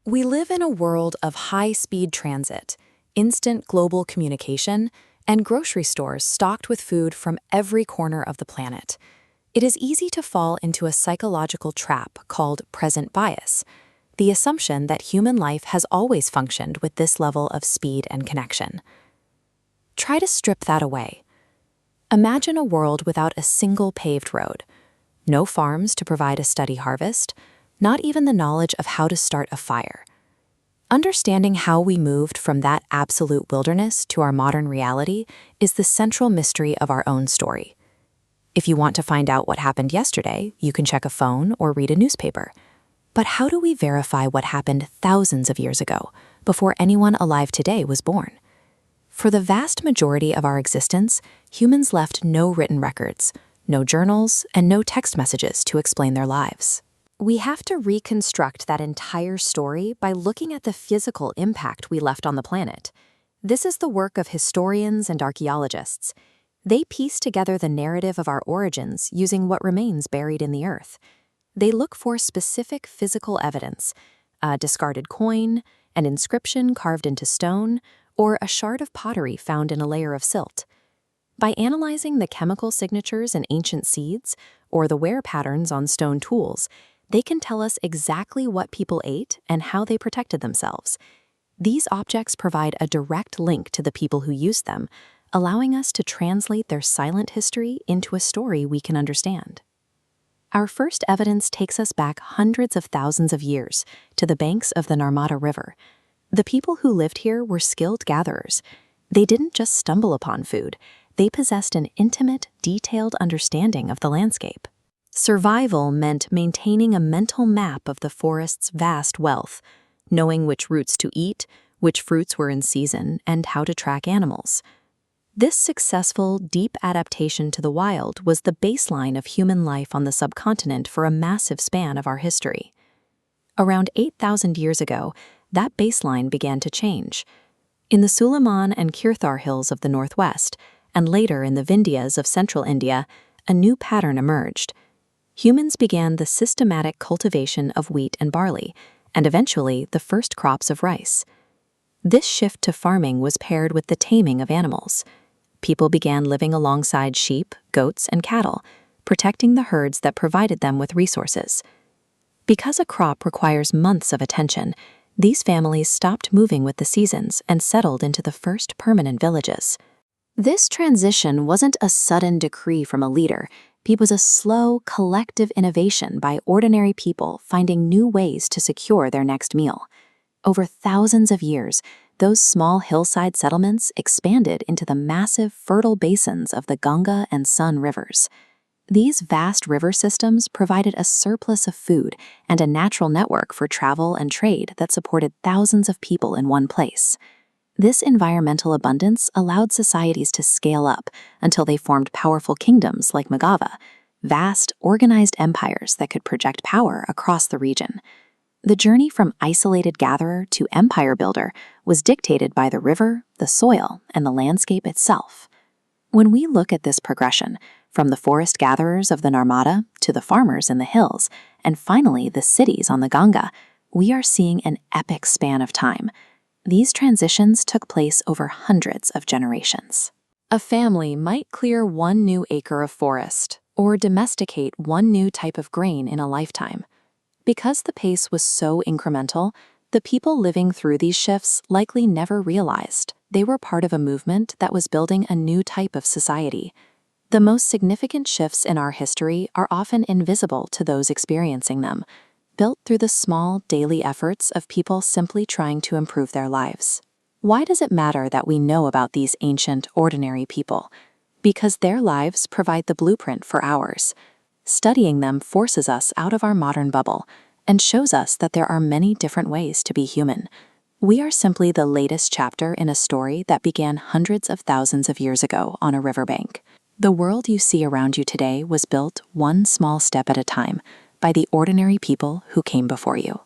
We live in a world of high-speed transit, instant global communication, and grocery stores stocked with food from every corner of the planet. It is easy to fall into a psychological trap called present bias, the assumption that human life has always functioned with this level of speed and connection. Try to strip that away. Imagine a world without a single paved road, no farms to provide a steady harvest, not even the knowledge of how to start a fire. Understanding how we moved from that absolute wilderness to our modern reality is the central mystery of our own story. If you want to find out what happened yesterday, you can check a phone or read a newspaper. But how do we verify what happened thousands of years ago, before anyone alive today was born? For the vast majority of our existence, humans left no written records, no journals, and no text messages to explain their lives. We have to reconstruct that entire story by looking at the physical impact we left on the planet. This is the work of historians and archaeologists. They piece together the narrative of our origins using what remains buried in the earth. They look for specific physical evidence, a discarded coin, an inscription carved into stone, or a shard of pottery found in a layer of silt. By analyzing the chemical signatures in ancient seeds or the wear patterns on stone tools, they can tell us exactly what people ate and how they protected themselves. These objects provide a direct link to the people who used them, allowing us to translate their silent history into a story we can understand. Our first evidence takes us back hundreds of thousands of years to the banks of the Narmada River. The people who lived here were skilled gatherers. They didn't just stumble upon food, they possessed an intimate, detailed understanding of the landscape. Survival meant maintaining a mental map of the forest's vast wealth, knowing which roots to eat, which fruits were in season, and how to track animals. This successful, deep adaptation to the wild was the baseline of human life on the subcontinent for a massive span of our history. Around 8,000 years ago, that baseline began to change. In the Suliman and Kirthar hills of the northwest, and later in the Vindhyas of central India, a new pattern emerged. Humans began the systematic cultivation of wheat and barley, and eventually the first crops of rice. This shift to farming was paired with the taming of animals. People began living alongside sheep, goats, and cattle, protecting the herds that provided them with resources. Because a crop requires months of attention, these families stopped moving with the seasons and settled into the first permanent villages. This transition wasn't a sudden decree from a leader. It was a slow, collective innovation by ordinary people finding new ways to secure their next meal. Over thousands of years, those small hillside settlements expanded into the massive, fertile basins of the Ganga and Sun rivers. These vast river systems provided a surplus of food and a natural network for travel and trade that supported thousands of people in one place. This environmental abundance allowed societies to scale up until they formed powerful kingdoms like Magadha, vast, organized empires that could project power across the region. The journey from isolated gatherer to empire builder was dictated by the river, the soil, and the landscape itself. When we look at this progression, from the forest gatherers of the Narmada to the farmers in the hills, and finally the cities on the Ganga, we are seeing an epic span of time. These transitions took place over hundreds of generations. A family might clear one new acre of forest or domesticate one new type of grain in a lifetime. Because the pace was so incremental, the people living through these shifts likely never realized they were part of a movement that was building a new type of society. The most significant shifts in our history are often invisible to those experiencing them, built through the small, daily efforts of people simply trying to improve their lives. Why does it matter that we know about these ancient, ordinary people? Because their lives provide the blueprint for ours. Studying them forces us out of our modern bubble and shows us that there are many different ways to be human. We are simply the latest chapter in a story that began hundreds of thousands of years ago on a riverbank. The world you see around you today was built one small step at a time by the ordinary people who came before you.